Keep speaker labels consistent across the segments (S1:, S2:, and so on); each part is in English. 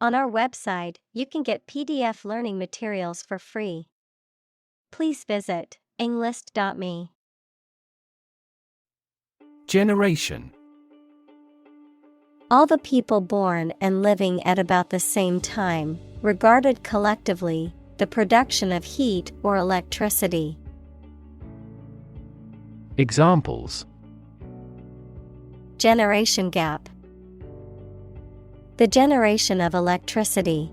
S1: On our website, you can get PDF learning materials for free. Please visit englist.me.
S2: Generation.
S1: All the people born and living at about the same time, regarded collectively, the production of heat or electricity.
S2: Examples:
S1: Generation gap. The generation of electricity.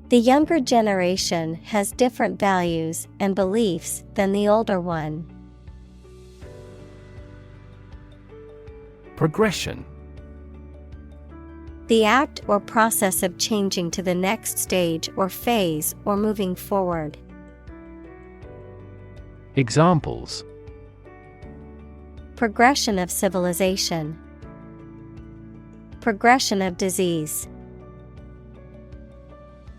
S1: The younger generation has different values and beliefs than the older one.
S2: Progression.
S1: The act or process of changing to the next stage or phase or moving forward.
S2: Examples:
S1: Progression of civilization. Progression of disease.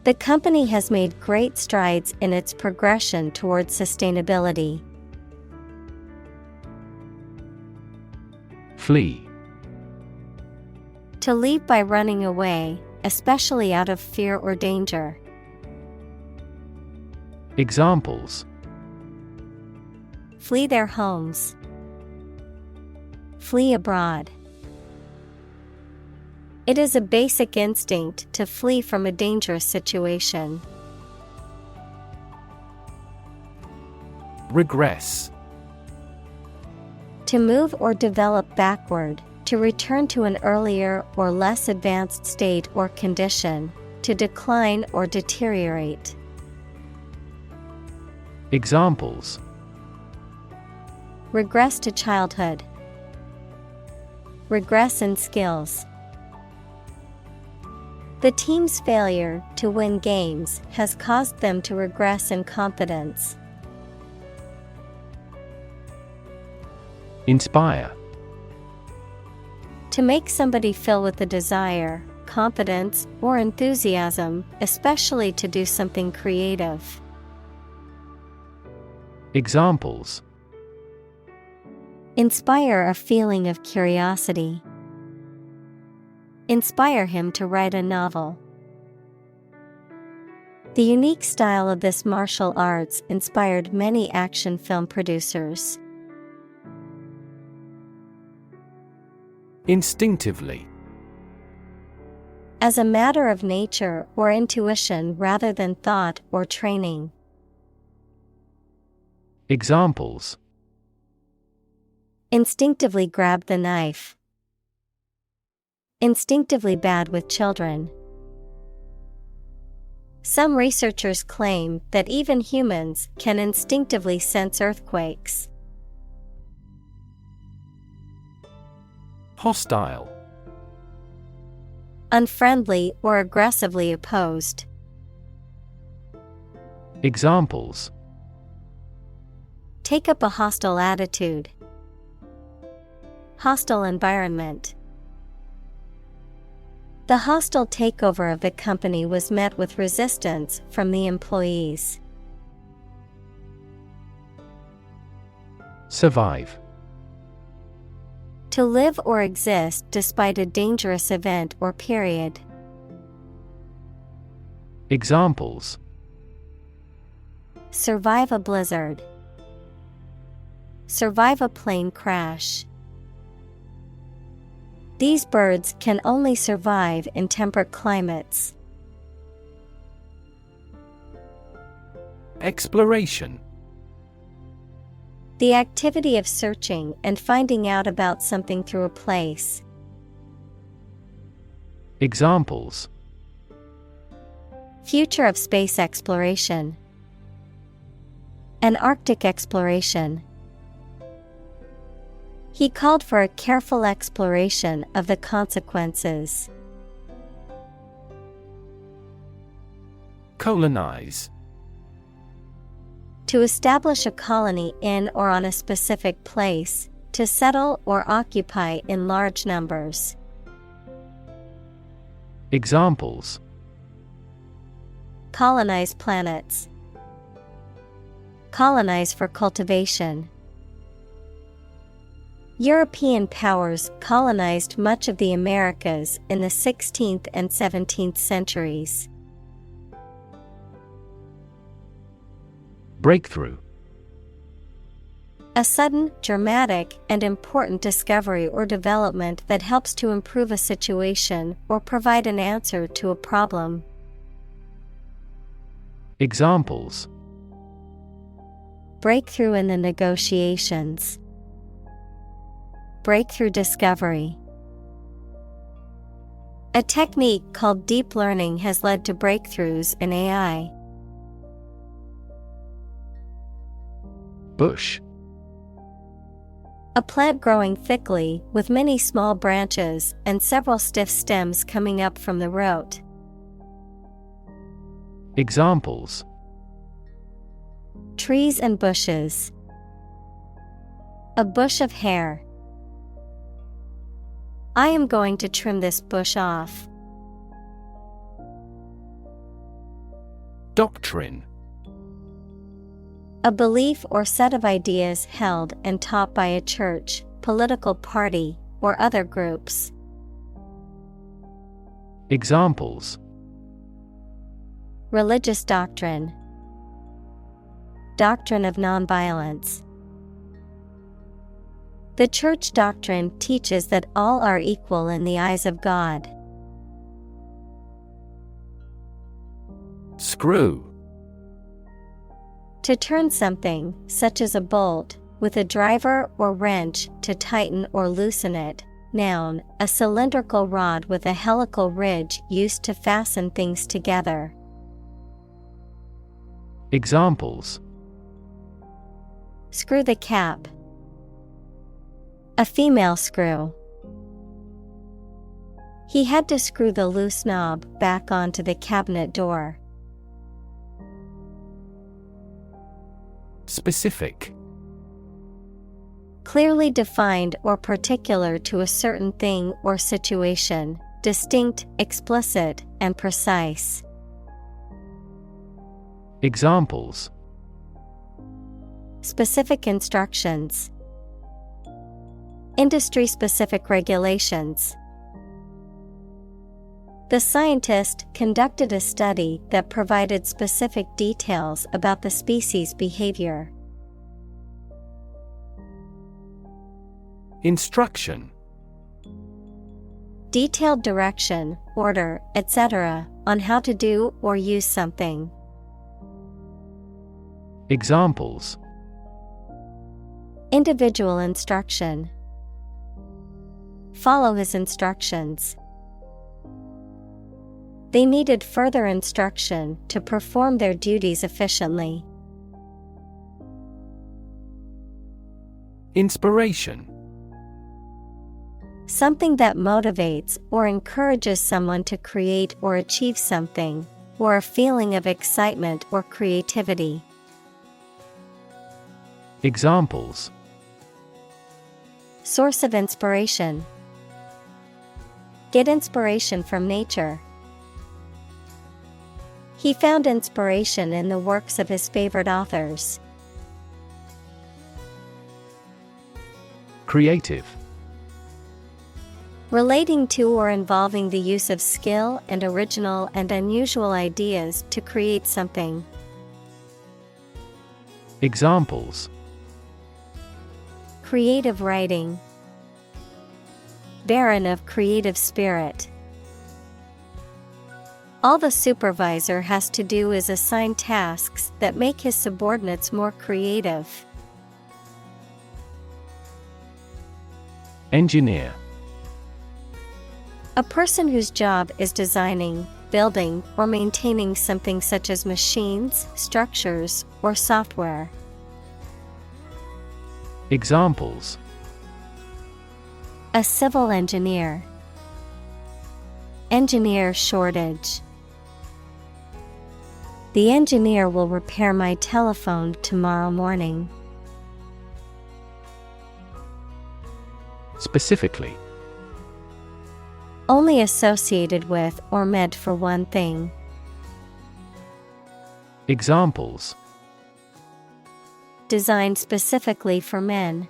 S1: The company has made great strides in its progression towards sustainability.
S2: Flee.
S1: To leave by running away, especially out of fear or danger.
S2: Examples:
S1: Flee their homes. Flee abroad. It is a basic instinct to flee from a dangerous situation.
S2: Regress.
S1: To move or develop backward, to return to an earlier or less advanced state or condition, to decline or deteriorate.
S2: Examples:
S1: Regress to childhood. Regress in skills. The team's failure to win games has caused them to regress in confidence.
S2: Inspire.
S1: To make somebody feel with a desire, confidence, or enthusiasm, especially to do something creative.
S2: Examples:
S1: Inspire a feeling of curiosity. Inspire him to write a novel. The unique style of this martial arts inspired many action film producers.
S2: Instinctively.
S1: As a matter of nature or intuition rather than thought or training.
S2: Examples:
S1: Instinctively grab the knife. Instinctively bad with children. Some researchers claim that even humans can instinctively sense earthquakes.
S2: Hostile.
S1: Unfriendly or aggressively opposed.
S2: Examples:
S1: Take up a hostile attitude. Hostile environment. The hostile takeover of the company was met with resistance from the employees.
S2: Survive.
S1: To live or exist despite a dangerous event or period.
S2: Examples:
S1: Survive a blizzard. Survive a plane crash. These birds can only survive in temperate climates.
S2: Exploration.
S1: The activity of searching and finding out about something through a place.
S2: Examples:
S1: Future of space exploration. An Arctic exploration. He called for a careful exploration of the consequences.
S2: Colonize.
S1: To establish a colony in or on a specific place, to settle or occupy in large numbers.
S2: Examples:
S1: Colonize planets. Colonize for cultivation. European powers colonized much of the Americas in the 16th and 17th centuries.
S2: Breakthrough.
S1: A sudden, dramatic, and important discovery or development that helps to improve a situation or provide an answer to a problem.
S2: Examples:
S1: Breakthrough in the negotiations. Breakthrough discovery. A technique called deep learning has led to breakthroughs in AI.
S2: Bush.
S1: A plant growing thickly with many small branches and several stiff stems coming up from the root.
S2: Examples:
S1: Trees and bushes. A bush of hair. I am going to trim this bush off.
S2: Doctrine.
S1: A belief or set of ideas held and taught by a church, political party, or other groups.
S2: Examples:
S1: Religious doctrine. Doctrine of nonviolence. The church doctrine teaches that all are equal in the eyes of God.
S2: Screw.
S1: To turn something, such as a bolt, with a driver or wrench to tighten or loosen it. Noun, a cylindrical rod with a helical ridge used to fasten things together.
S2: Examples:
S1: Screw the cap. A female screw. He had to screw the loose knob back onto the cabinet door.
S2: Specific.
S1: Clearly defined or particular to a certain thing or situation, distinct, explicit, and precise.
S2: Examples:
S1: Specific instructions. Industry-specific regulations. The scientist conducted a study that provided specific details about the species' behavior.
S2: Instruction.
S1: Detailed direction, order, etc., on how to do or use something.
S2: Examples:
S1: Individual instruction. Follow his instructions. They needed further instruction to perform their duties efficiently.
S2: Inspiration.
S1: Something that motivates or encourages someone to create or achieve something, or a feeling of excitement or creativity.
S2: Examples:
S1: Source of inspiration. Get inspiration from nature. He found inspiration in the works of his favorite authors.
S2: Creative.
S1: Relating to or involving the use of skill and original and unusual ideas to create something.
S2: Examples:
S1: Creative writing. Barren of creative spirit. All the supervisor has to do is assign tasks that make his subordinates more creative.
S2: Engineer.
S1: A person whose job is designing, building, or maintaining something such as machines, structures, or software.
S2: Examples:
S1: A civil engineer. Engineer shortage. The engineer will repair my telephone tomorrow morning.
S2: Specifically.
S1: Only associated with or meant for one thing.
S2: Examples:
S1: Designed specifically for men.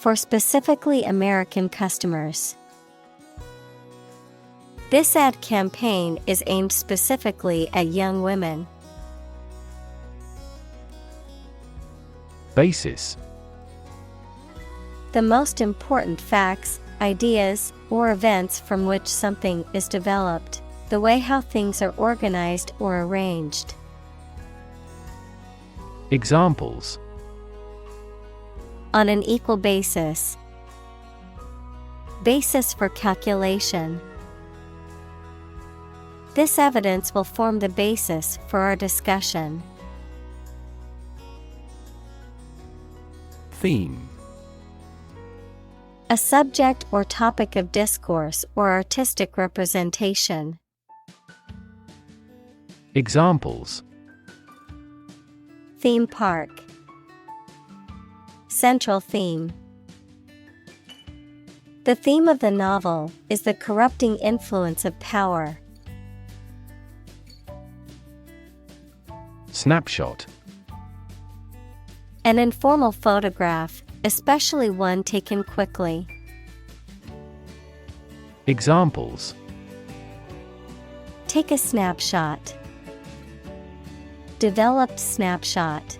S1: For specifically American customers. This ad campaign is aimed specifically at young women.
S2: Basis.
S1: The most important facts, ideas, or events from which something is developed, the way how things are organized or arranged.
S2: Examples.
S1: On an equal basis. Basis for calculation. This evidence will form the basis for our discussion.
S2: Theme.
S1: A subject or topic of discourse or artistic representation.
S2: Examples.
S1: Theme park. Central theme. The theme of the novel is the corrupting influence of power.
S2: Snapshot.
S1: An informal photograph, especially one taken quickly.
S2: Examples.
S1: Take a snapshot. Developed snapshot.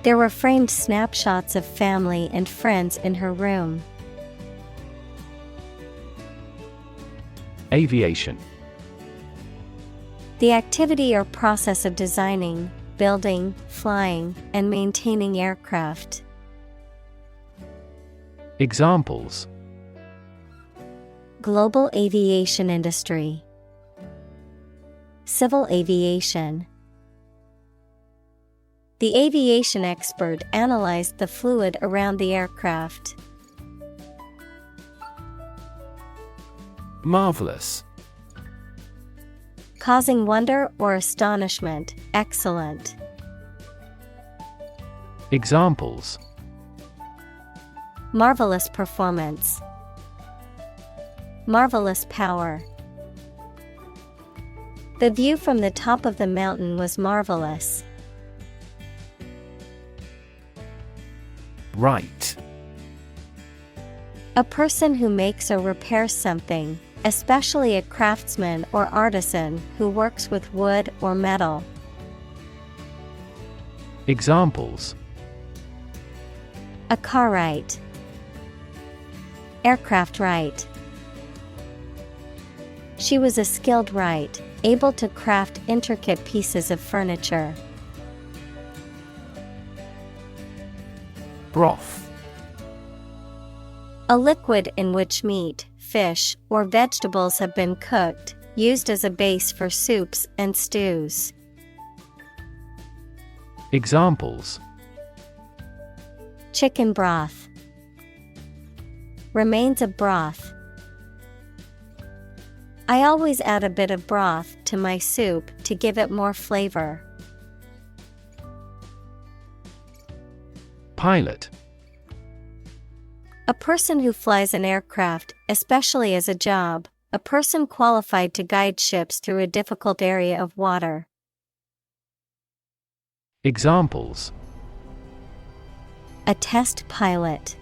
S1: There were framed snapshots of family and friends in her room.
S2: Aviation.
S1: The activity or process of designing, building, flying, and maintaining aircraft.
S2: Examples.
S1: Global aviation industry. Civil aviation. The aviation expert analyzed the fluid around the aircraft.
S2: Marvelous.
S1: Causing wonder or astonishment, excellent.
S2: Examples.
S1: Marvelous performance. Marvelous power. The view from the top of the mountain was marvelous.
S2: Right.
S1: A person who makes or repairs something, especially a craftsman or artisan who works with wood or metal.
S2: Examples.
S1: A car right. Aircraft right. She was a skilled right, able to craft intricate pieces of furniture.
S2: Broth.
S1: A liquid in which meat, fish, or vegetables have been cooked, used as a base for soups and stews.
S2: Examples.
S1: Chicken broth. Remains of broth. I always add a bit of broth to my soup to give it more flavor.
S2: Pilot.
S1: A person who flies an aircraft, especially as a job, a person qualified to guide ships through a difficult area of water.
S2: Examples.
S1: A test pilot.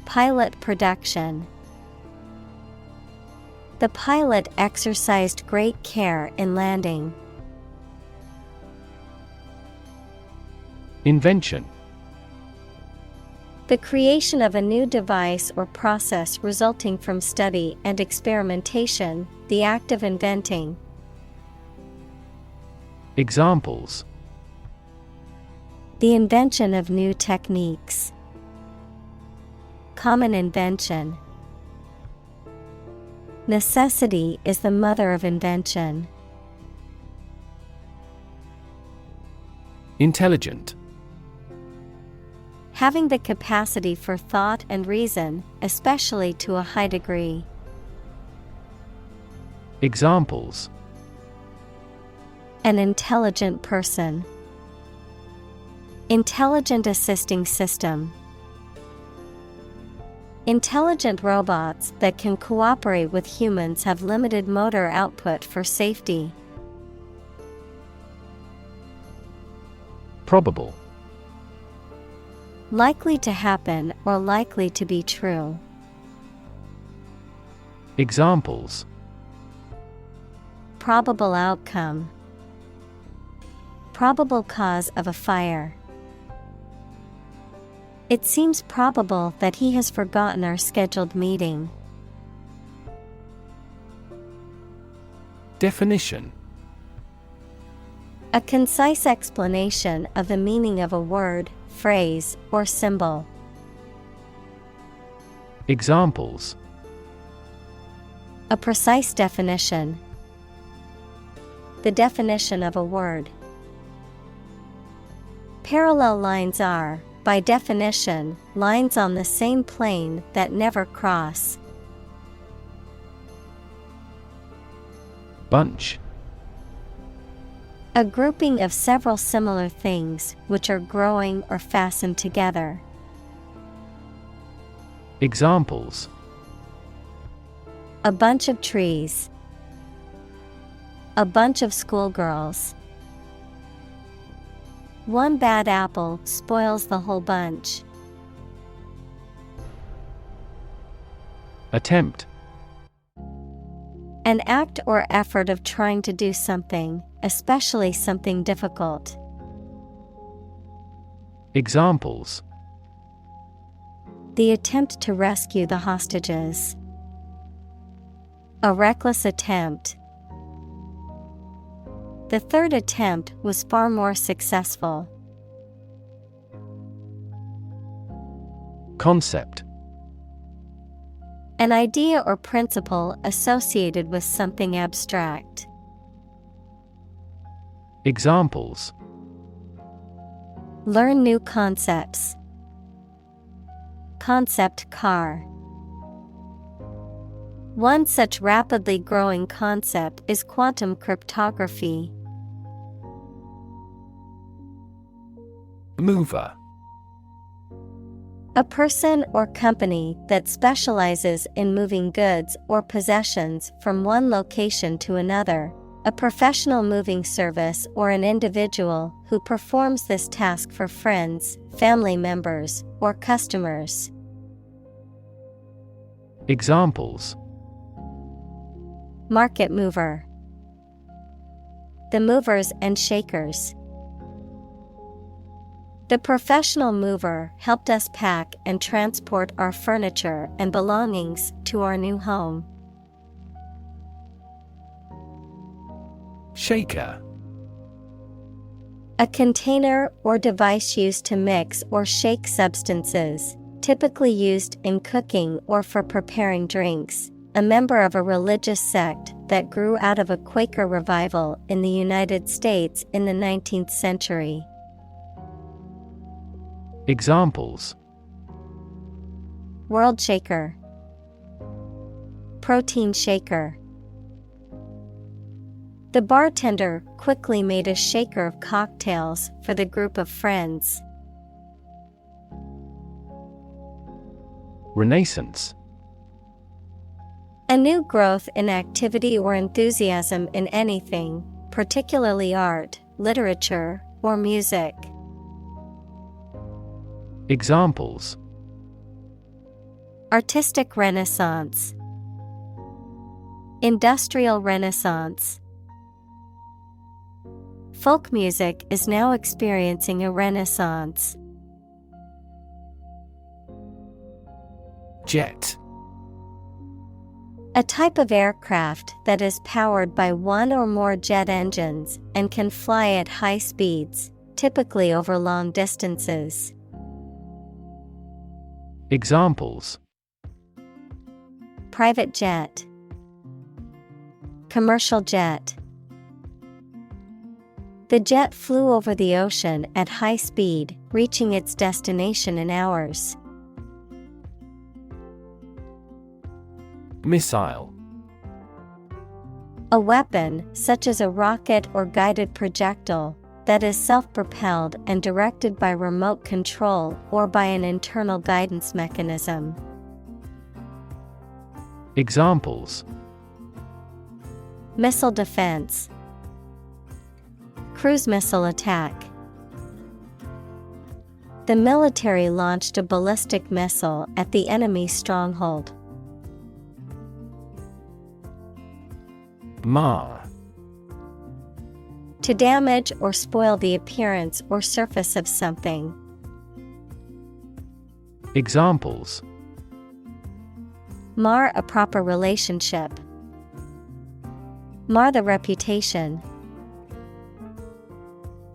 S1: Pilot production. The pilot exercised great care in landing.
S2: Invention.
S1: The creation of a new device or process resulting from study and experimentation, the act of inventing.
S2: Examples.
S1: The invention of new techniques. Common invention. Necessity is the mother of invention.
S2: Intelligent.
S1: Having the capacity for thought and reason, especially to a high degree.
S2: Examples.
S1: An intelligent person. Intelligent assisting system. Intelligent robots that can cooperate with humans have limited motor output for safety.
S2: Probable.
S1: Likely to happen or likely to be true.
S2: Examples:
S1: Probable outcome. Probable cause of a fire. It seems probable that he has forgotten our scheduled meeting.
S2: Definition:
S1: A concise explanation of the meaning of a word, phrase, or symbol.
S2: Examples:
S1: A precise definition. The definition of a word. Parallel lines are, by definition, lines on the same plane that never cross.
S2: Bunch:
S1: A grouping of several similar things which are growing or fastened together.
S2: Examples:
S1: A bunch of trees. A bunch of schoolgirls. One bad apple spoils the whole bunch.
S2: Attempt:
S1: An act or effort of trying to do something, especially something difficult.
S2: Examples:
S1: The attempt to rescue the hostages. A reckless attempt. The third attempt was far more successful.
S2: Concept:
S1: An idea or principle associated with something abstract.
S2: Examples:
S1: Learn new concepts. Concept car. One such rapidly growing concept is quantum cryptography.
S2: Mover:
S1: A person or company that specializes in moving goods or possessions from one location to another, a professional moving service or an individual who performs this task for friends, family members, or customers.
S2: Examples:
S1: Market mover. The movers and shakers. The professional mover helped us pack and transport our furniture and belongings to our new home.
S2: Shaker:
S1: A container or device used to mix or shake substances, typically used in cooking or for preparing drinks. A member of a religious sect that grew out of a Quaker revival in the United States in the 19th century.
S2: Examples:
S1: World shaker. Protein shaker. The bartender quickly made a shaker of cocktails for the group of friends.
S2: Renaissance:
S1: A new growth in activity or enthusiasm in anything, particularly art, literature, or music.
S2: Examples:
S1: Artistic Renaissance. Industrial Renaissance. Folk music is now experiencing a renaissance.
S2: Jet:
S1: A type of aircraft that is powered by one or more jet engines and can fly at high speeds, typically over long distances.
S2: Examples:
S1: Private jet. Commercial jet. The jet flew over the ocean at high speed, reaching its destination in hours.
S2: Missile:
S1: A weapon, such as a rocket or guided projectile, that is self-propelled and directed by remote control or by an internal guidance mechanism.
S2: Examples:
S1: Missile defense. Cruise missile attack. The military launched a ballistic missile at the enemy's stronghold.
S2: Mar.
S1: To damage or spoil the appearance or surface of something.
S2: Examples:
S1: Mar a proper relationship. Mar the reputation.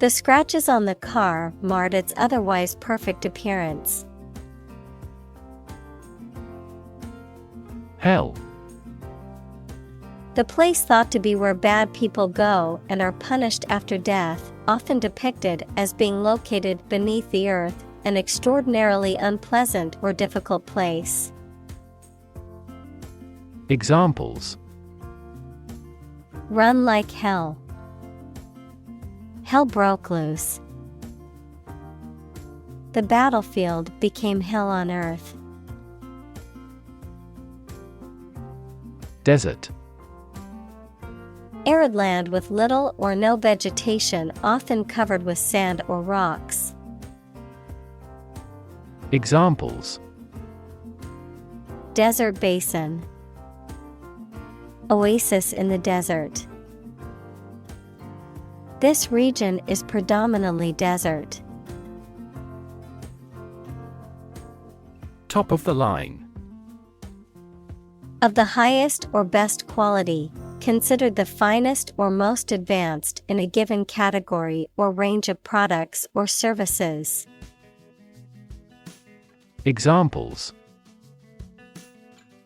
S1: The scratches on the car marred its otherwise perfect appearance.
S2: Hell.
S1: The place thought to be where bad people go and are punished after death, often depicted as being located beneath the earth, an extraordinarily unpleasant or difficult place.
S2: Examples:
S1: Run like hell. Hell broke loose. The battlefield became hell on earth.
S2: Desert.
S1: Arid land with little or no vegetation, often covered with sand or rocks.
S2: Examples:
S1: Desert basin. Oasis in the desert. This region is predominantly desert.
S2: Top of the line.
S1: Of the highest or best quality, considered the finest or most advanced in a given category or range of products or services.
S2: Examples: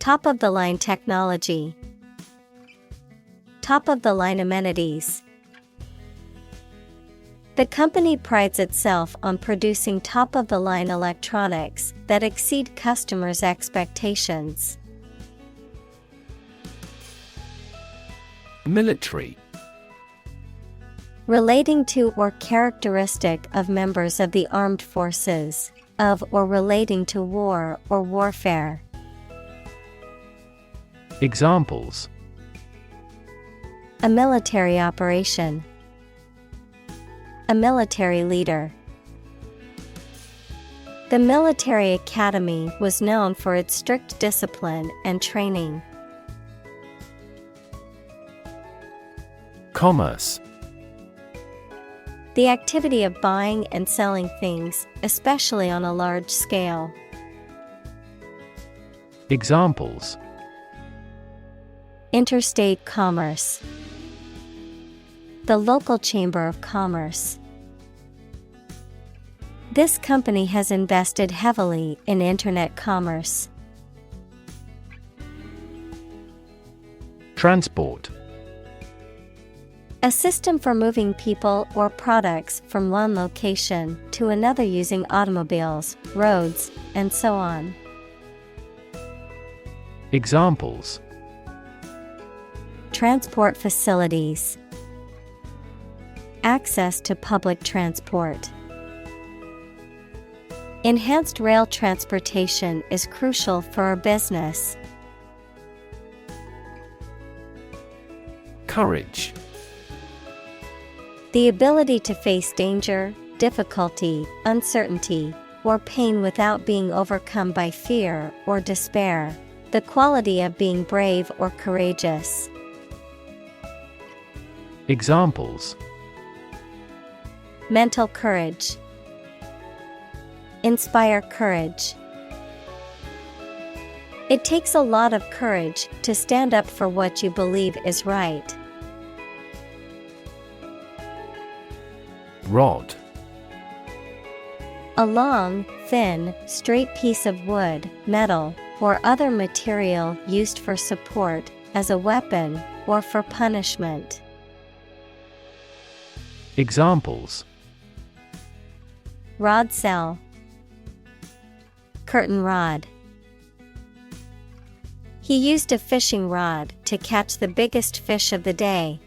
S1: Top of the line technology. Top of the line amenities. The company prides itself on producing top of the line electronics that exceed customers' expectations.
S2: Military.
S1: Relating to or characteristic of members of the armed forces, of or relating to war or warfare.
S2: Examples:
S1: A military operation. A military leader. The military academy was known for its strict discipline and training.
S2: Commerce.
S1: The activity of buying and selling things, especially on a large scale.
S2: Examples:
S1: Interstate commerce. The local chamber of commerce. This company has invested heavily in internet commerce.
S2: Transport.
S1: A system for moving people or products from one location to another using automobiles, roads, and so on.
S2: Examples:
S1: Transport facilities. Access to public transport. Enhanced rail transportation is crucial for our business.
S2: Courage.
S1: The ability to face danger, difficulty, uncertainty, or pain without being overcome by fear or despair. The quality of being brave or courageous.
S2: Examples:
S1: Mental courage. Inspire courage. It takes a lot of courage to stand up for what you believe is right.
S2: Rod.
S1: A long, thin, straight piece of wood, metal, or other material used for support, as a weapon, or for punishment.
S2: Examples:
S1: Rod cell. Curtain rod. He used a fishing rod to catch the biggest fish of the day.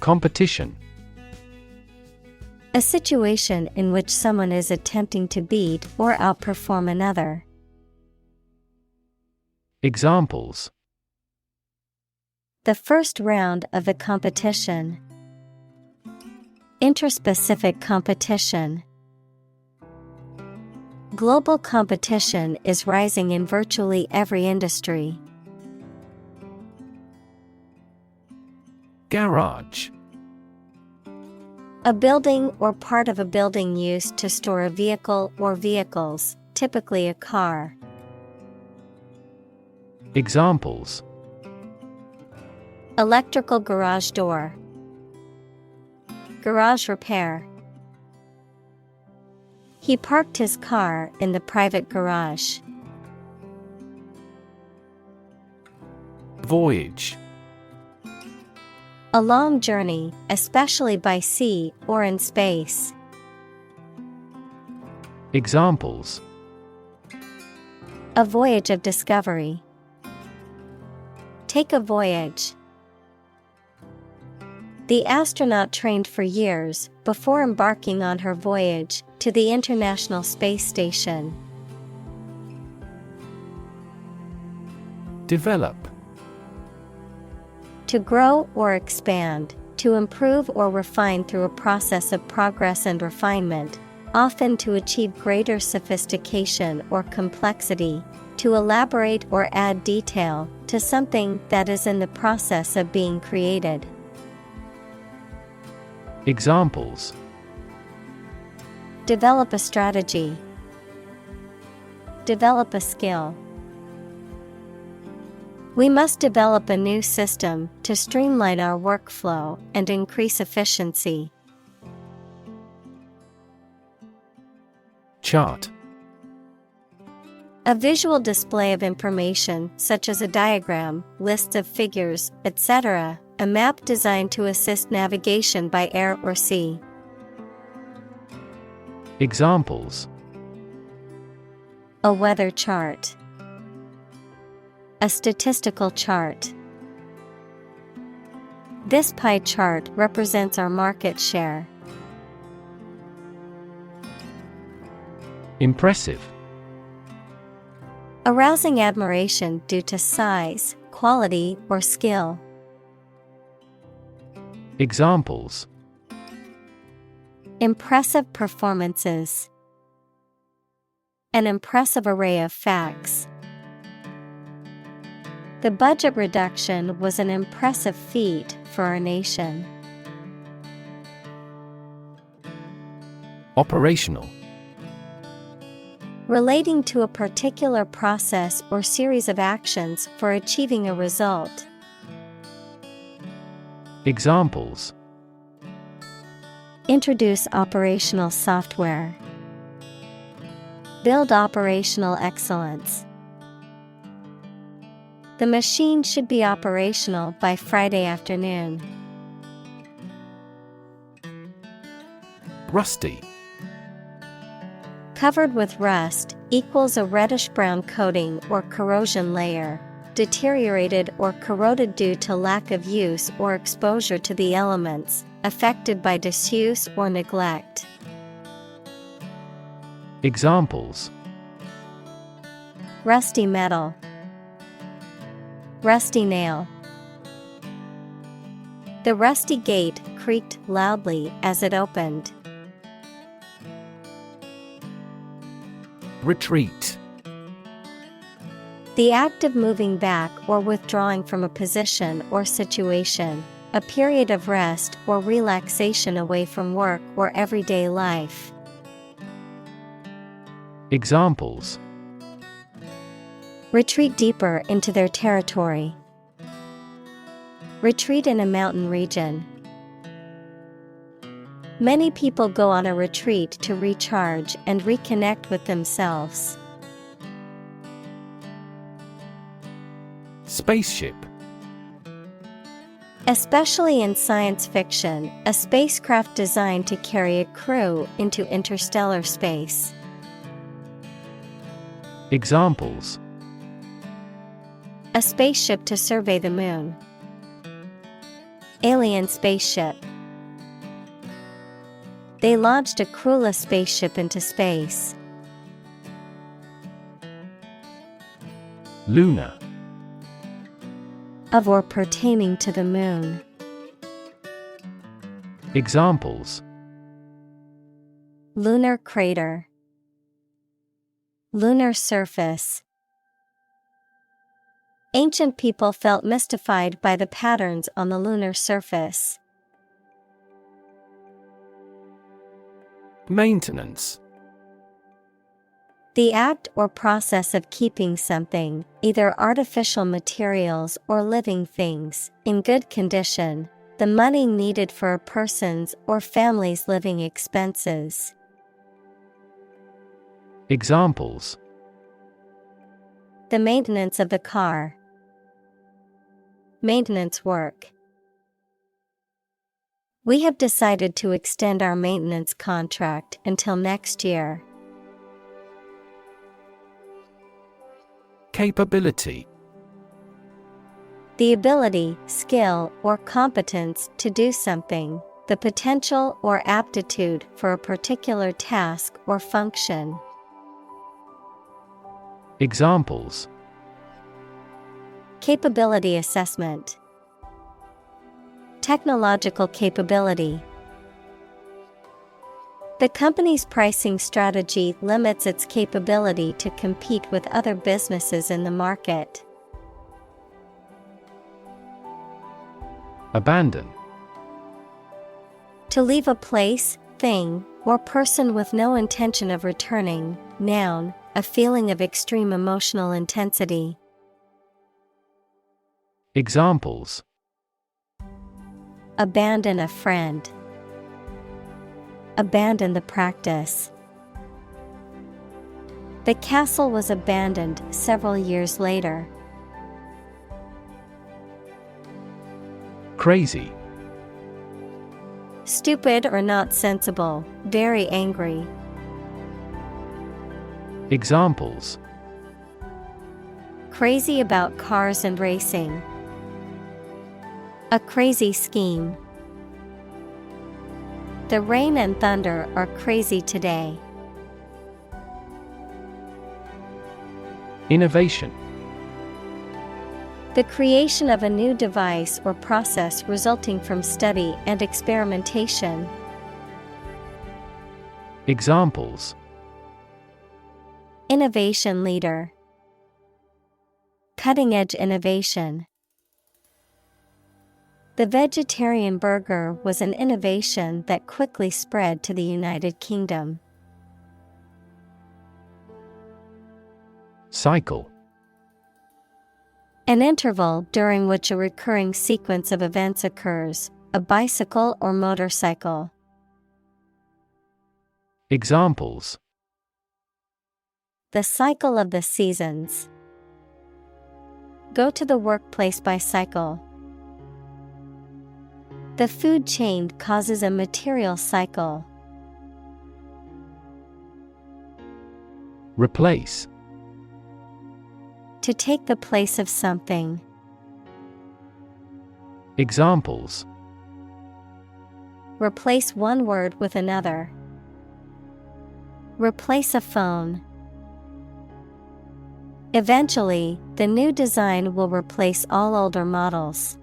S2: Competition.
S1: A situation in which someone is attempting to beat or outperform another.
S2: Examples:
S1: The first round of the competition. Interspecific competition. Global competition is rising in virtually every industry.
S2: Garage.
S1: A building or part of a building used to store a vehicle or vehicles, typically a car.
S2: Examples:
S1: Electrical garage door. Garage repair. He parked his car in the private garage.
S2: Voyage.
S1: A long journey, especially by sea or in space.
S2: Examples:
S1: A voyage of discovery. Take a voyage. The astronaut trained for years before embarking on her voyage to the International Space Station.
S2: Develop.
S1: To grow or expand, to improve or refine through a process of progress and refinement, often to achieve greater sophistication or complexity, to elaborate or add detail to something that is in the process of being created.
S2: Examples:
S1: Develop a strategy. Develop a skill. We must develop a new system to streamline our workflow and increase efficiency.
S2: Chart.
S1: A visual display of information such as a diagram, lists of figures, etc., a map designed to assist navigation by air or sea.
S2: Examples:
S1: A weather chart. A statistical chart. This pie chart represents our market share.
S2: Impressive.
S1: Arousing admiration due to size, quality, or skill.
S2: Examples:
S1: Impressive performances. An impressive array of facts. The budget reduction was an impressive feat for our nation.
S2: Operational.
S1: Relating to a particular process or series of actions for achieving a result.
S2: Examples:
S1: Introduce operational software. Build operational excellence. The machine should be operational by Friday afternoon.
S2: Rusty.
S1: Covered with rust equals a reddish-brown coating or corrosion layer, deteriorated or corroded due to lack of use or exposure to the elements, affected by disuse or neglect.
S2: Examples:
S1: Rusty metal. Rusty nail. The rusty gate creaked loudly as it opened.
S2: Retreat.
S1: The act of moving back or withdrawing from a position or situation, a period of rest or relaxation away from work or everyday life.
S2: Examples:
S1: Retreat deeper into their territory. Retreat in a mountain region. Many people go on a retreat to recharge and reconnect with themselves.
S2: Spaceship.
S1: Especially in science fiction, a spacecraft designed to carry a crew into interstellar space.
S2: Examples:
S1: A spaceship to survey the moon. Alien spaceship. They launched a crewless spaceship into space.
S2: Lunar.
S1: Of or pertaining to the moon.
S2: Examples:
S1: Lunar crater. Lunar surface. Ancient people felt mystified by the patterns on the lunar surface.
S2: Maintenance.
S1: The act or process of keeping something, either artificial materials or living things, in good condition, the money needed for a person's or family's living expenses.
S2: Examples.
S1: The maintenance of the car. Maintenance work. We have decided to extend our maintenance contract until next year.
S2: Capability.
S1: The ability, skill, or competence to do something, the potential or aptitude for a particular task or function.
S2: Examples.
S1: Capability assessment. Technological capability. The company's pricing strategy limits its capability to compete with other businesses in the market.
S2: Abandon.
S1: To leave a place, thing, or person with no intention of returning. Noun, a feeling of extreme emotional intensity.
S2: Examples.
S1: Abandon a friend. Abandon the practice. The castle was abandoned several years later.
S2: Crazy.
S1: Stupid or not sensible, very angry.
S2: Examples.
S1: Crazy about cars and racing. A crazy scheme. The rain and thunder are crazy today.
S2: Innovation.
S1: The creation of a new device or process resulting from study and experimentation.
S2: Examples.
S1: Innovation leader. Cutting-edge innovation. The vegetarian burger was an innovation that quickly spread to the United Kingdom.
S2: Cycle.
S1: An interval during which a recurring sequence of events occurs, a bicycle or motorcycle.
S2: Examples.
S1: The cycle of the seasons. Go to the workplace by cycle. The food chain causes a material cycle.
S2: Replace.
S1: To take the place of something.
S2: Examples.
S1: Replace one word with another. Replace a phone. Eventually, the new design will replace all older models.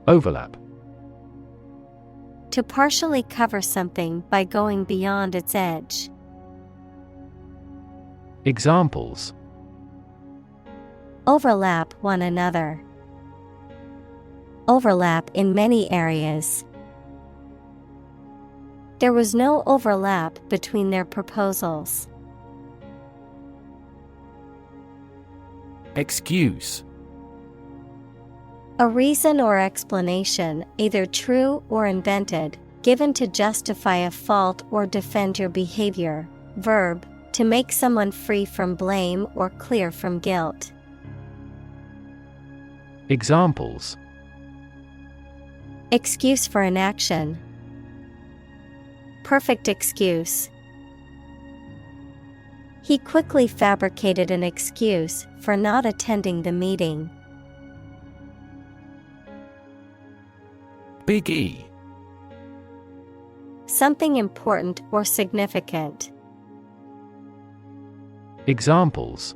S2: Overlap.
S1: To partially cover something by going beyond its edge.
S2: Examples.
S1: Overlap one another. Overlap in many areas. There was no overlap between their proposals.
S2: Excuse.
S1: A reason or explanation, either true or invented, given to justify a fault or defend your behavior. Verb, to make someone free from blame or clear from guilt.
S2: Examples.
S1: Excuse for inaction. Perfect excuse. He quickly fabricated an excuse for not attending the meeting.
S2: Big E.
S1: Something important or significant.
S2: Examples.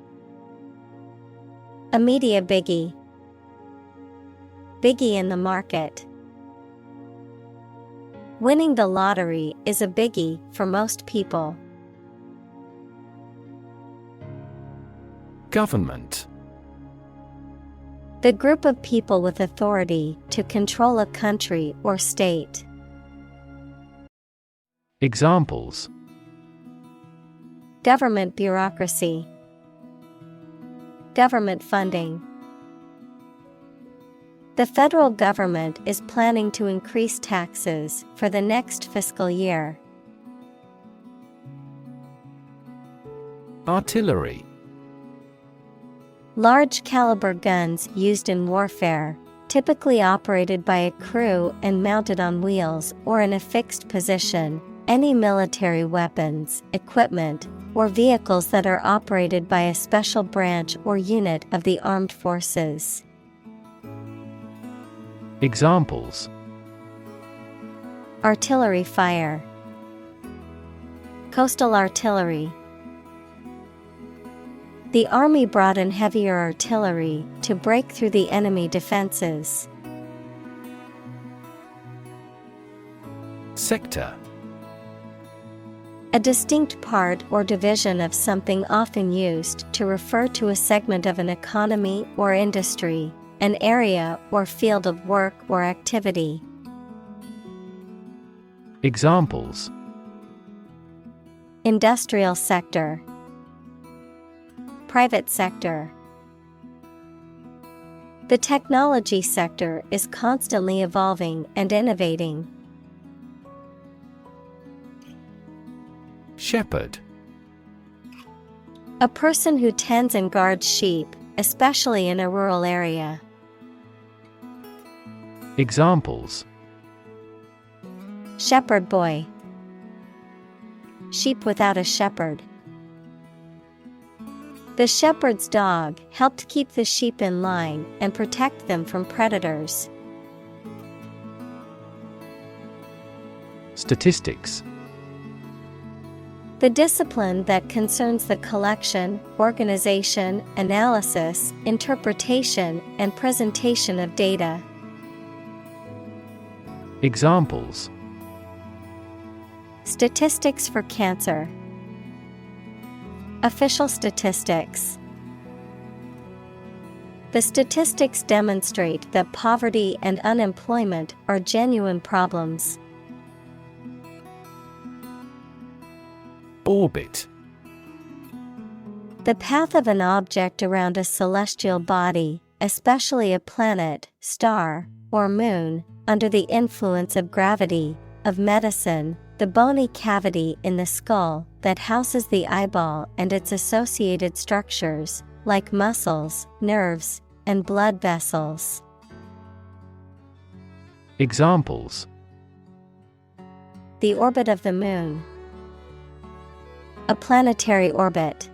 S1: A media biggie. Biggie in the market. Winning the lottery is a biggie for most people.
S2: Government.
S1: The group of people with authority to control a country or state.
S2: Examples:
S1: Government bureaucracy. Government funding. The federal government is planning to increase taxes for the next fiscal year.
S2: Artillery.
S1: Large caliber guns used in warfare, typically operated by a crew and mounted on wheels or in a fixed position. Any military weapons, equipment, or vehicles that are operated by a special branch or unit of the armed forces.
S2: Examples:
S1: Artillery fire. Coastal artillery. The army brought in heavier artillery to break through the enemy defenses.
S2: Sector.
S1: A distinct part or division of something, often used to refer to a segment of an economy or industry, an area or field of work or activity.
S2: Examples:
S1: Industrial sector. Private sector. The technology sector is constantly evolving and innovating.
S2: Shepherd.
S1: A person who tends and guards sheep, especially in a rural area.
S2: Examples:
S1: Shepherd boy. Sheep without a shepherd. The shepherd's dog helped keep the sheep in line and protect them from predators.
S2: Statistics.
S1: The discipline that concerns the collection, organization, analysis, interpretation, and presentation of data.
S2: Examples:
S1: Statistics for cancer. Official statistics. The statistics demonstrate that poverty and unemployment are genuine problems.
S2: Orbit.
S1: The path of an object around a celestial body, especially a planet, star, or moon, under the influence of gravity. Of medicine, the bony cavity in the skull that houses the eyeball and its associated structures, like muscles, nerves, and blood vessels.
S2: Examples:
S1: The orbit of the moon. A planetary orbit.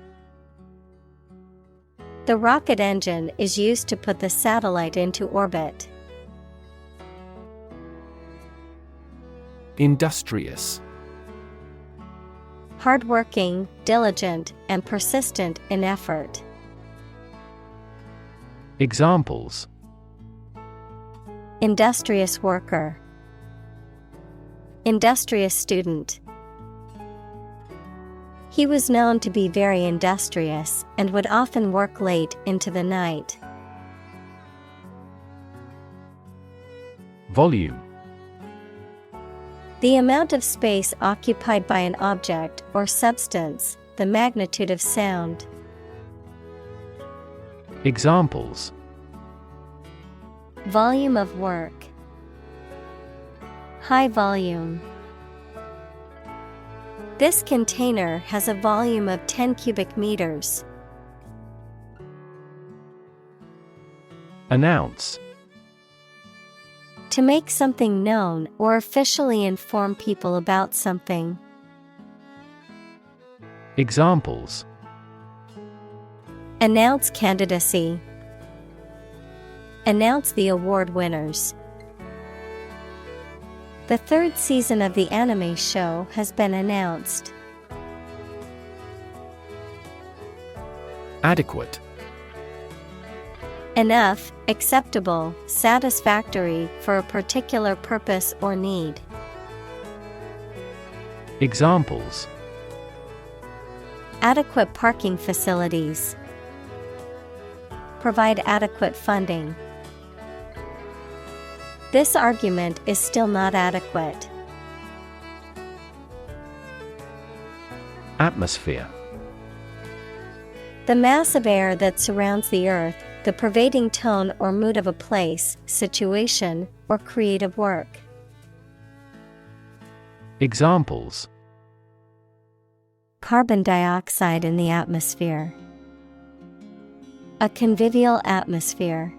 S1: The rocket engine is used to put the satellite into orbit.
S2: Industrious.
S1: Hardworking, diligent, and persistent in effort.
S2: Examples:
S1: Industrious worker. Industrious student. He was known to be very industrious and would often work late into the night.
S2: Volume.
S1: The amount of space occupied by an object or substance, the magnitude of sound.
S2: Examples:
S1: Volume of work. High volume. This container has a volume of 10 cubic meters.
S2: Announce.
S1: To make something known or officially inform people about something.
S2: Examples:
S1: Announce candidacy. Announce the award winners. The third season of the anime show has been announced.
S2: Adequate.
S1: Enough, acceptable, satisfactory for a particular purpose or need.
S2: Examples:
S1: adequate parking facilities, provide adequate funding. This argument is still not adequate.
S2: Atmosphere.
S1: The mass of air that surrounds the earth, the pervading tone or mood of a place, situation, or creative work.
S2: Examples:
S1: carbon dioxide in the atmosphere, a convivial atmosphere.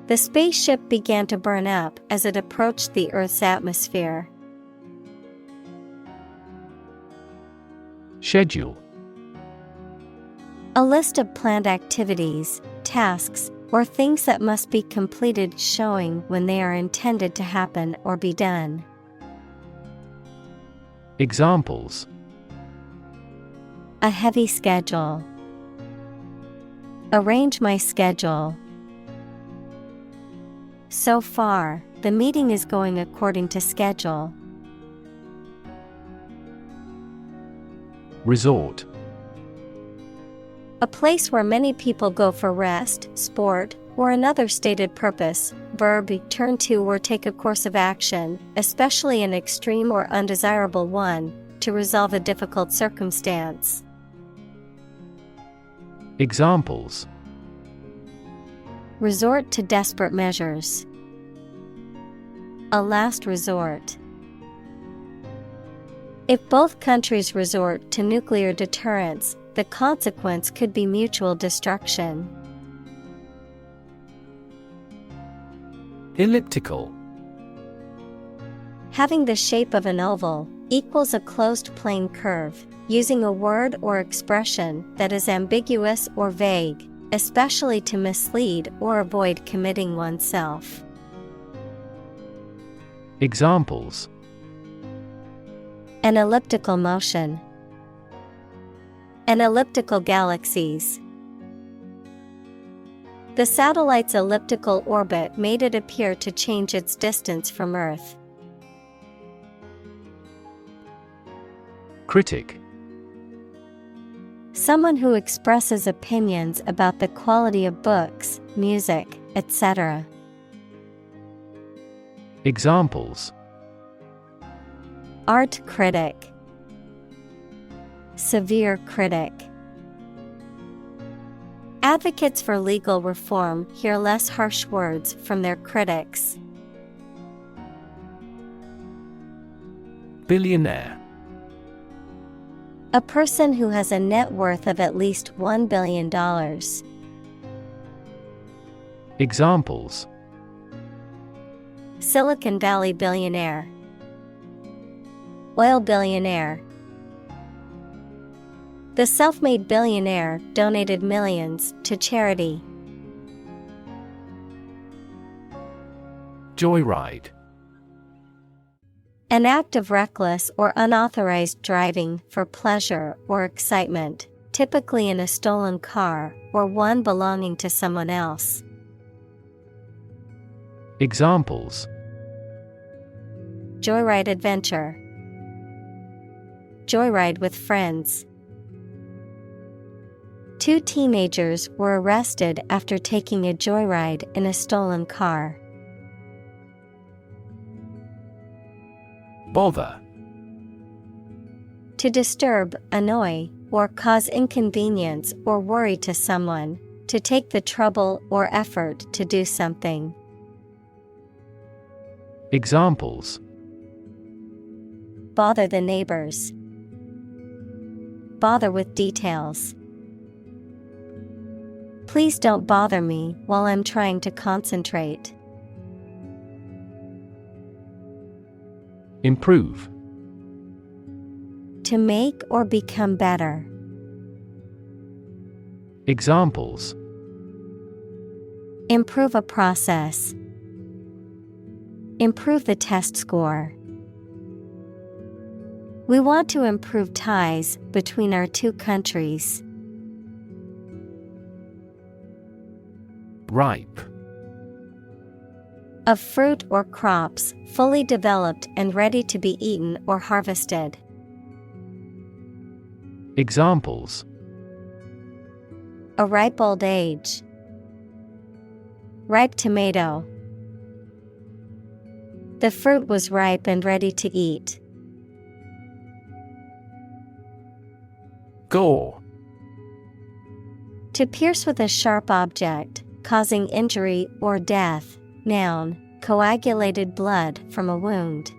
S1: The spaceship began to burn up as it approached the Earth's atmosphere.
S2: Schedule.
S1: A list of planned activities, tasks, or things that must be completed showing when they are intended to happen or be done.
S2: Examples:
S1: a heavy schedule, arrange my schedule. So far, the meeting is going according to schedule.
S2: Resort.
S1: A place where many people go for rest, sport, or another stated purpose. Verb, turn to or take a course of action, especially an extreme or undesirable one, to resolve a difficult circumstance.
S2: Examples:
S1: resort to desperate measures, a last resort. If both countries resort to nuclear deterrence, the consequence could be mutual destruction.
S2: Elliptical.
S1: Having the shape of an oval, equals a closed plane curve, using a word or expression that is ambiguous or vague, especially to mislead or avoid committing oneself.
S2: Examples:
S1: an elliptical motion, an elliptical galaxies. The satellite's elliptical orbit made it appear to change its distance from Earth.
S2: Critic.
S1: Someone who expresses opinions about the quality of books, music, etc.
S2: Examples:
S1: art critic, severe critic. Advocates for legal reform hear less harsh words from their critics.
S2: Billionaire.
S1: A person who has a net worth of at least $1 billion.
S2: Examples:
S1: Silicon Valley billionaire, oil billionaire. The self-made billionaire donated millions to charity.
S2: Joyride.
S1: An act of reckless or unauthorized driving for pleasure or excitement, typically in a stolen car or one belonging to someone else.
S2: Examples:
S1: Joyride adventure, joyride with friends. Two teenagers were arrested after taking a joyride in a stolen car.
S2: Bother.
S1: To disturb, annoy, or cause inconvenience or worry to someone, to take the trouble or effort to do something.
S2: Examples:
S1: Bother the neighbors. Bother with details. Please don't bother me while I'm trying to concentrate.
S2: Improve.
S1: To make or become better.
S2: Examples:
S1: Improve a process. Improve the test score. We want to improve ties between our two countries.
S2: Ripe.
S1: Of fruit or crops, fully developed and ready to be eaten or harvested.
S2: Examples:
S1: A ripe old age. Ripe tomato. The fruit was ripe and ready to eat.
S2: Gore.
S1: To pierce with a sharp object, causing injury or death. Noun, coagulated blood from a wound.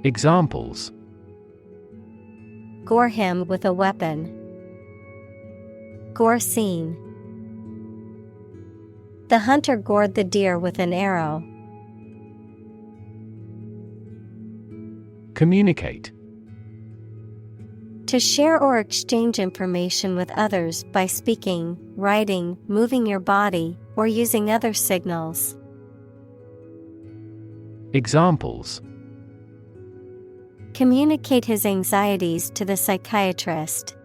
S2: Examples:
S1: Gore him with a weapon. Gore scene. The hunter gored the deer with an arrow.
S2: Communicate.
S1: To share or exchange information with others by speaking, writing, moving your body, or using other signals.
S2: Examples:
S1: Communicate his anxieties to the psychiatrist.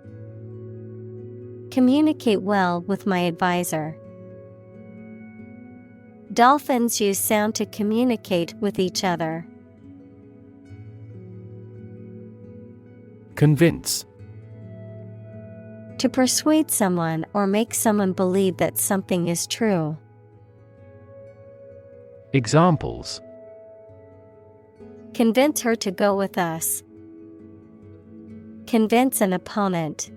S1: Communicate well with my advisor. Dolphins use sound to communicate with each other.
S2: Convince.
S1: To persuade someone or make someone believe that something is true.
S2: Examples:
S1: Convince her to go with us. Convince an opponent.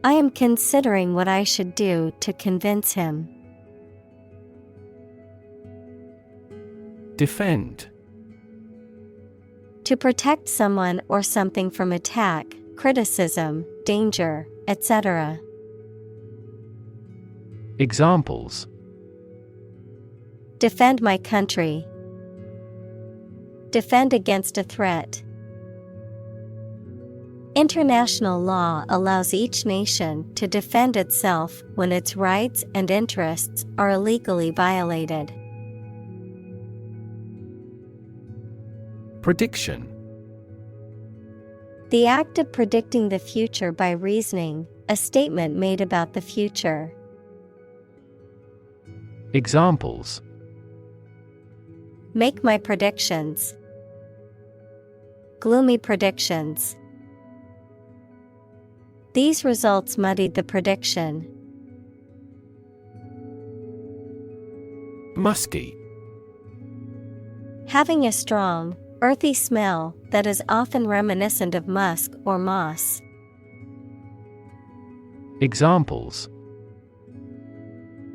S1: I am considering what I should do to convince him.
S2: Defend.
S1: To protect someone or something from attack, criticism, danger, etc.
S2: Examples:
S1: Defend my country. Defend against a threat. International law allows each nation to defend itself when its rights and interests are illegally violated.
S2: Prediction.
S1: The act of predicting the future by reasoning, a statement made about the future.
S2: Examples:
S1: Make my predictions. Gloomy predictions. These results muddied the prediction.
S2: Musky.
S1: Having a strong, earthy smell that is often reminiscent of musk or moss.
S2: Examples: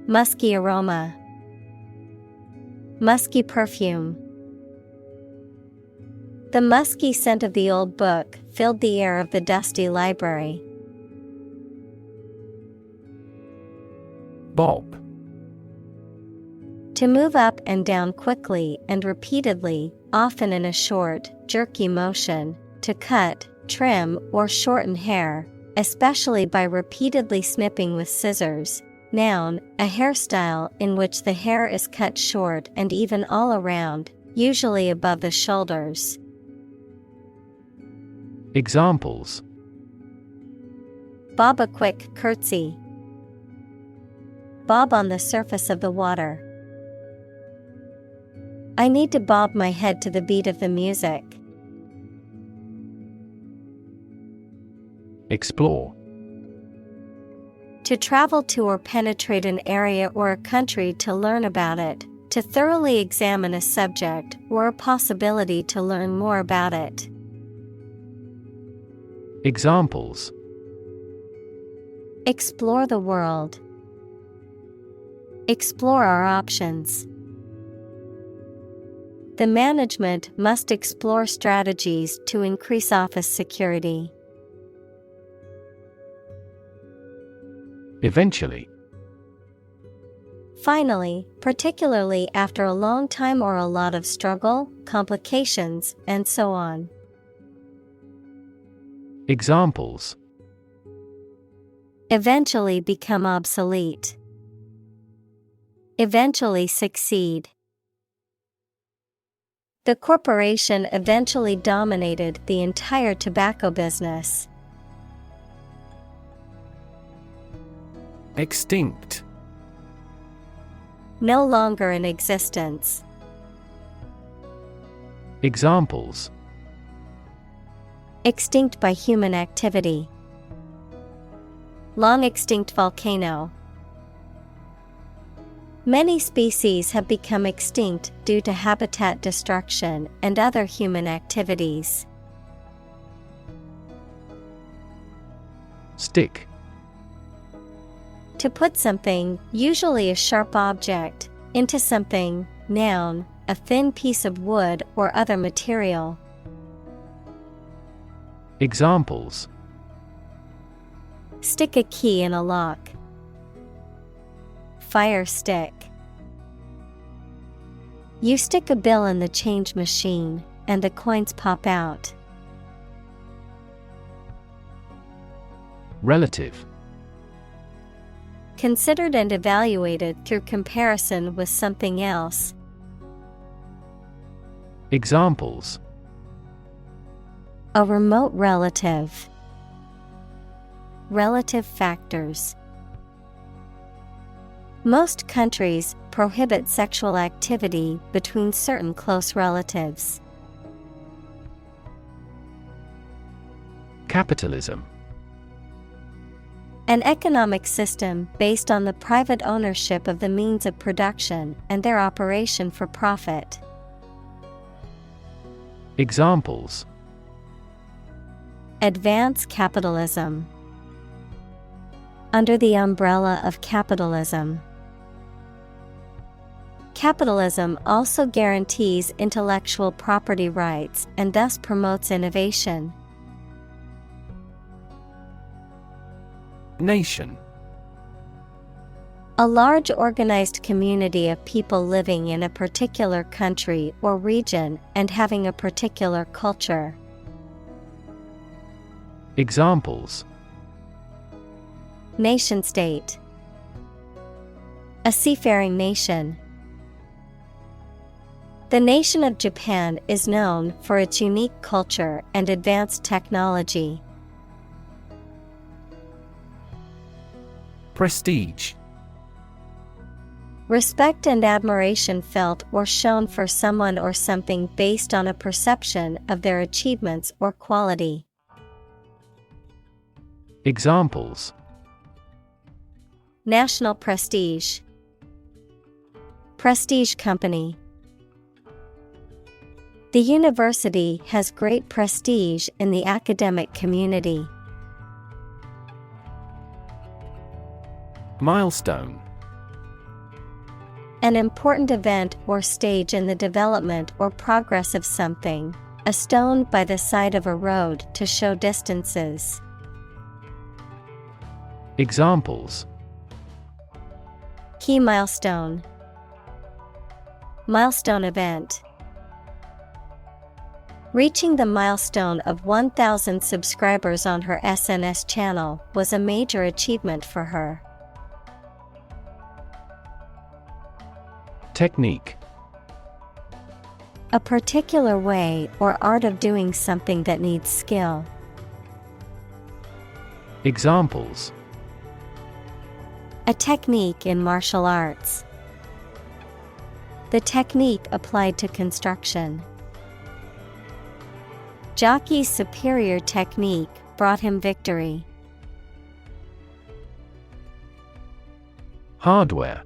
S1: Musky aroma. Musky perfume. The musky scent of the old book filled the air of the dusty library.
S2: Bob.
S1: To move up and down quickly and repeatedly, often in a short, jerky motion, to cut, trim, or shorten hair, especially by repeatedly snipping with scissors. Noun, a hairstyle in which the hair is cut short and even all around, usually above the shoulders.
S2: Examples:
S1: Bob a quick curtsy. Bob on the surface of the water. I need to bob my head to the beat of the music.
S2: Explore.
S1: To travel to or penetrate an area or a country to learn about it, to thoroughly examine a subject or a possibility to learn more about it.
S2: Examples:
S1: Explore the world. Explore our options. The management must explore strategies to increase office security.
S2: Eventually.
S1: Finally, particularly after a long time or a lot of struggle, complications, and so on.
S2: Examples:
S1: Eventually become obsolete. Eventually succeed. The corporation eventually dominated the entire tobacco business.
S2: Extinct.
S1: No longer in existence.
S2: Examples:
S1: Extinct by human activity. Long extinct volcano. Many species have become extinct due to habitat destruction and other human activities.
S2: Stick.
S1: To put something, usually a sharp object, into something. Noun, a thin piece of wood or other material.
S2: Examples:
S1: Stick a key in a lock. Fire stick. You stick a bill in the change machine, and the coins pop out.
S2: Relative.
S1: Considered and evaluated through comparison with something else.
S2: Examples:
S1: A remote relative. Relative factors. Most countries prohibit sexual activity between certain close relatives.
S2: Capitalism.
S1: An economic system based on the private ownership of the means of production and their operation for profit.
S2: Examples:
S1: Advance capitalism. Under the umbrella of capitalism. Capitalism also guarantees intellectual property rights and thus promotes innovation.
S2: Nation.
S1: A large organized community of people living in a particular country or region and having a particular culture.
S2: Examples:
S1: Nation-state. A seafaring nation. The nation of Japan is known for its unique culture and advanced technology.
S2: Prestige.
S1: Respect and admiration felt or shown for someone or something based on a perception of their achievements or quality.
S2: Examples:
S1: National prestige. Prestige company. The university has great prestige in the academic community.
S2: Milestone.
S1: An important event or stage in the development or progress of something. A stone by the side of a road to show distances.
S2: Examples:
S1: Key milestone. Milestone event. Reaching the milestone of 1,000 subscribers on her SNS channel was a major achievement for her.
S2: Technique.
S1: A particular way or art of doing something that needs skill.
S2: Examples:
S1: A technique in martial arts. The technique applied to construction. Jockey's superior technique brought him victory.
S2: Hardware.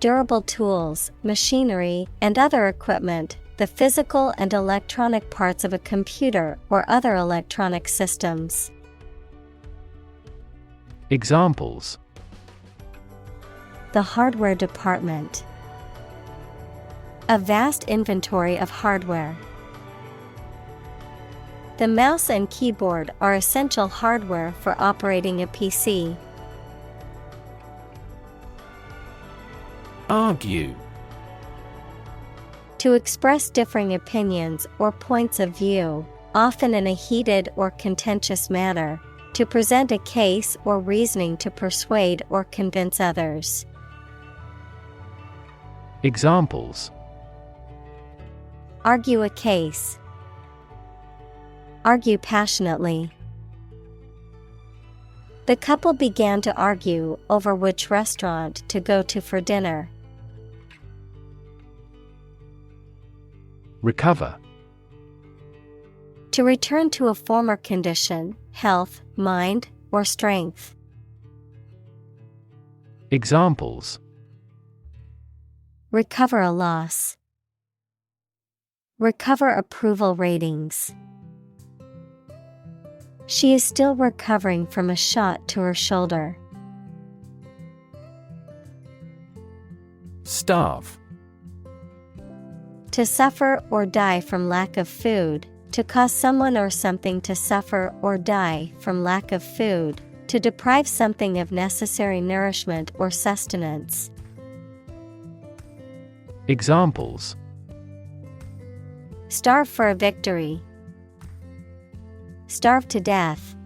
S1: Durable tools, machinery, and other equipment, the physical and electronic parts of a computer or other electronic systems.
S2: Examples:
S1: The hardware department. A vast inventory of hardware. The mouse and keyboard are essential hardware for operating a PC.
S2: Argue.
S1: To express differing opinions or points of view, often in a heated or contentious manner, to present a case or reasoning to persuade or convince others.
S2: Examples:
S1: Argue a case. Argue passionately. The couple began to argue over which restaurant to go to for dinner.
S2: Recover.
S1: To return to a former condition, health, mind, or strength.
S2: Examples:
S1: Recover a loss. Recover approval ratings. She is still recovering from a shot to her shoulder.
S2: Starve.
S1: To suffer or die from lack of food, to cause someone or something to suffer or die from lack of food, to deprive something of necessary nourishment or sustenance.
S2: Examples:
S1: Starve for a victory. Starve to death.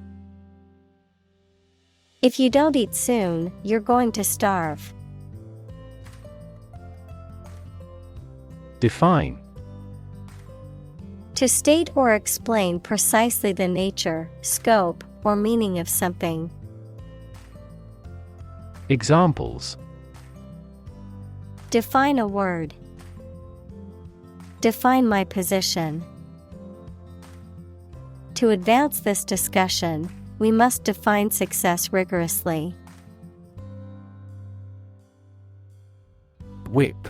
S1: If you don't eat soon, you're going to starve.
S2: Define.
S1: To state or explain precisely the nature, scope, or meaning of something.
S2: Examples:
S1: Define a word. Define my position. To advance this discussion, we must define success rigorously.
S2: Whip.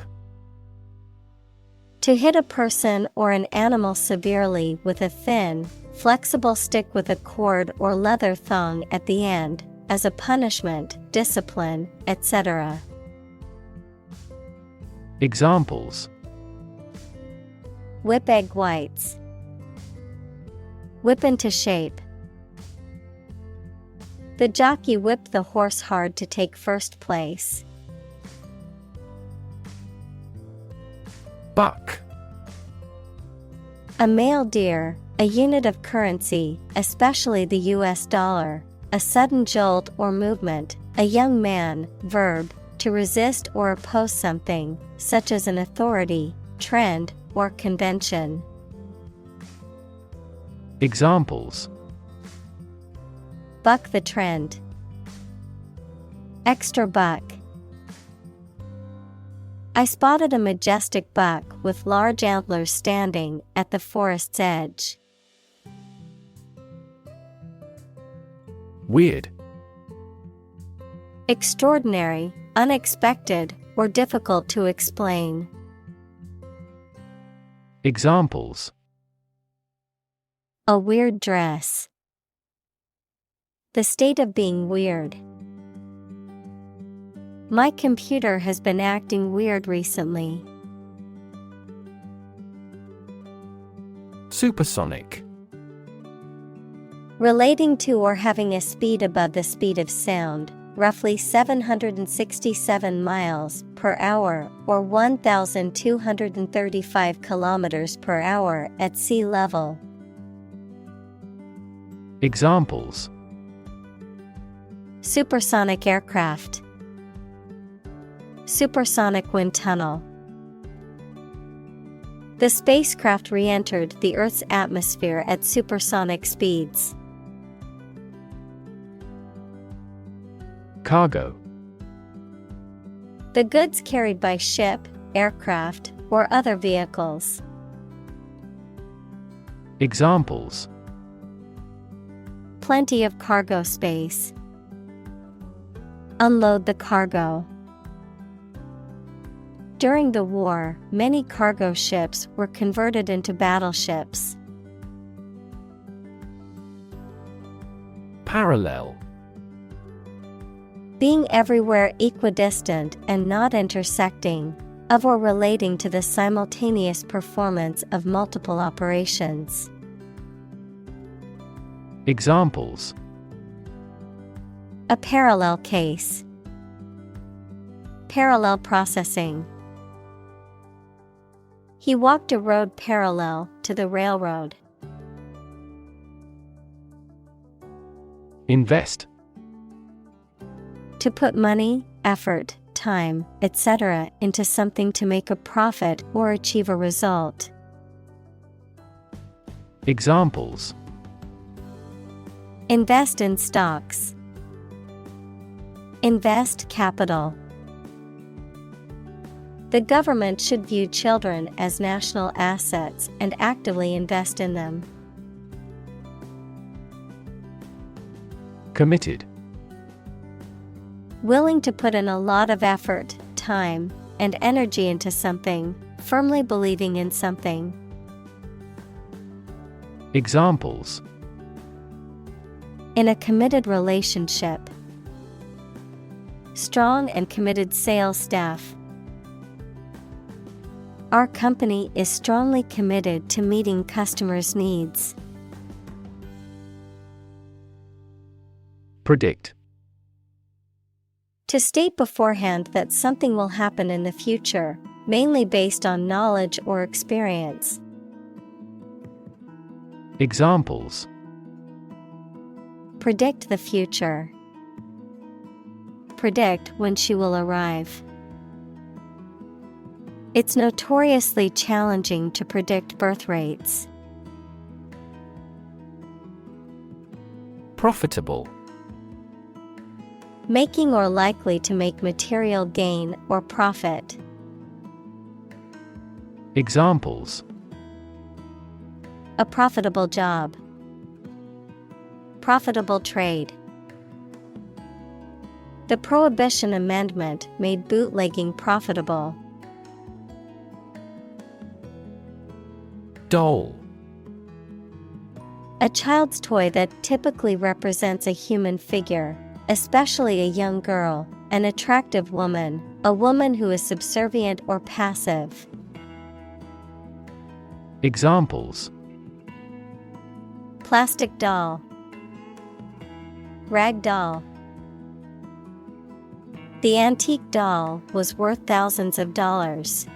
S1: To hit a person or an animal severely with a thin, flexible stick with a cord or leather thong at the end, as a punishment, discipline, etc.
S2: Examples:
S1: Whip egg whites. Whip into shape. The jockey whipped the horse hard to take first place.
S2: Buck.
S1: A male deer, a unit of currency, especially the US dollar, a sudden jolt or movement, a young man, verb, to resist or oppose something, such as an authority, trend, or convention.
S2: Examples:
S1: Buck the trend. Extra buck. I spotted a majestic buck with large antlers standing at the forest's edge.
S2: Weird.
S1: Extraordinary, unexpected, or difficult to explain.
S2: Examples:
S1: A weird dress. The state of being weird. My computer has been acting weird recently.
S2: Supersonic.
S1: Relating to or having a speed above the speed of sound, roughly 767 miles per hour or 1,235 kilometers per hour at sea level.
S2: Examples:
S1: Supersonic aircraft. Supersonic wind tunnel. The spacecraft re-entered the Earth's atmosphere at supersonic speeds.
S2: Cargo.
S1: The goods carried by ship, aircraft, or other vehicles.
S2: Examples:
S1: Plenty of cargo space. Unload the cargo. During the war, many cargo ships were converted into battleships.
S2: Parallel.
S1: Being everywhere equidistant and not intersecting, of or relating to the simultaneous performance of multiple operations.
S2: Examples:
S1: A parallel case. Parallel processing. He walked a road parallel to the railroad.
S2: Invest.
S1: To put money, effort, time, etc. into something to make a profit or achieve a result.
S2: Examples:
S1: Invest in stocks. Invest capital. The government should view children as national assets and actively invest in them.
S2: Committed.
S1: Willing to put in a lot of effort, time, and energy into something, firmly believing in something.
S2: Examples:
S1: in a committed relationship. Strong and committed sales staff. Our company is strongly committed to meeting customers' needs.
S2: Predict.
S1: To state beforehand that something will happen in the future, mainly based on knowledge or experience.
S2: Examples:
S1: predict the future. Predict when she will arrive. It's notoriously challenging to predict birth rates.
S2: Profitable.
S1: Making or likely to make material gain or profit.
S2: Examples:
S1: a profitable job. Profitable trade. The Prohibition Amendment made bootlegging profitable.
S2: Doll.
S1: A child's toy that typically represents a human figure, especially a young girl, an attractive woman, a woman who is subservient or passive.
S2: Examples:
S1: plastic doll. Rag doll. The antique doll was worth thousands of dollars.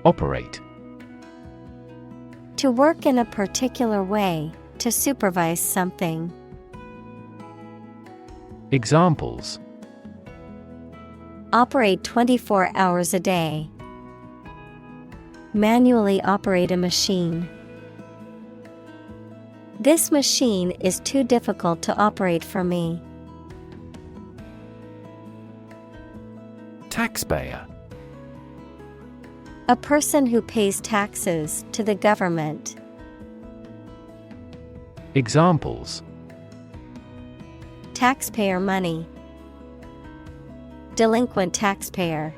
S2: Operate.
S1: To work in a particular way, to supervise something.
S2: Examples:
S1: operate 24 hours a day. Manually operate a machine. This machine is too difficult to operate for me.
S2: Taxpayer.
S1: A person who pays taxes to the government.
S2: Examples:
S1: taxpayer money. Delinquent taxpayer.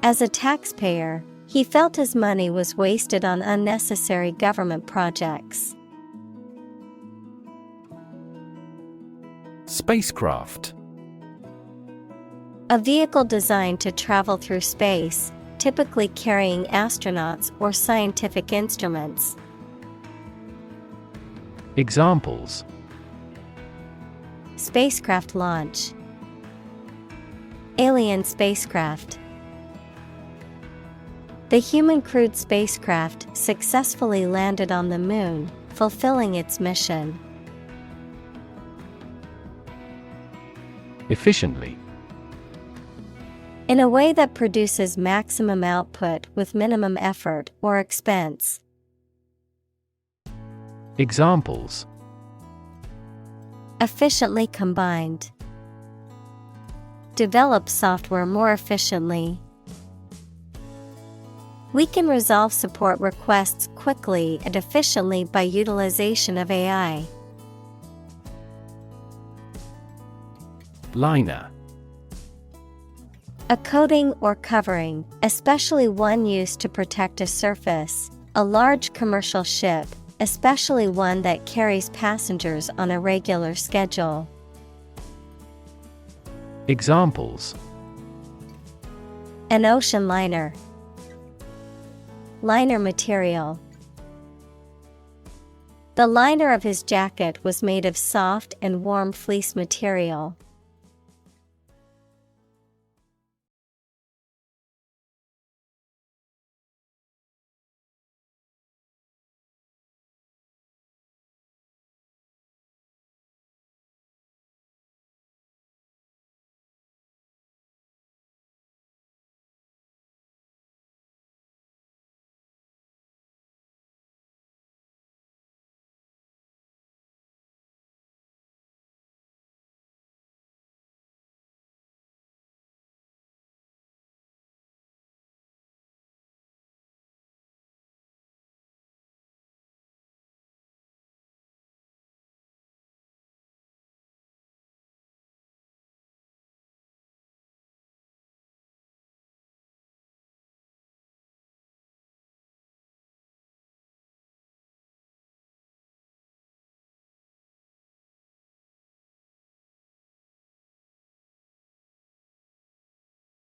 S1: As a taxpayer, he felt his money was wasted on unnecessary government projects.
S2: Spacecraft.
S1: A vehicle designed to travel through space, typically carrying astronauts or scientific instruments.
S2: Examples:
S1: spacecraft launch. Alien spacecraft. The human crewed spacecraft successfully landed on the moon, fulfilling its mission.
S2: Efficiently.
S1: In a way that produces maximum output with minimum effort or expense.
S2: Examples:
S1: efficiently combined. Develop software more efficiently. We can resolve support requests quickly and efficiently by utilization of AI.
S2: Liner.
S1: A coating or covering, especially one used to protect a surface, a large commercial ship, especially one that carries passengers on a regular schedule.
S2: Examples:
S1: an ocean liner. Liner material. The liner of his jacket was made of soft and warm fleece material.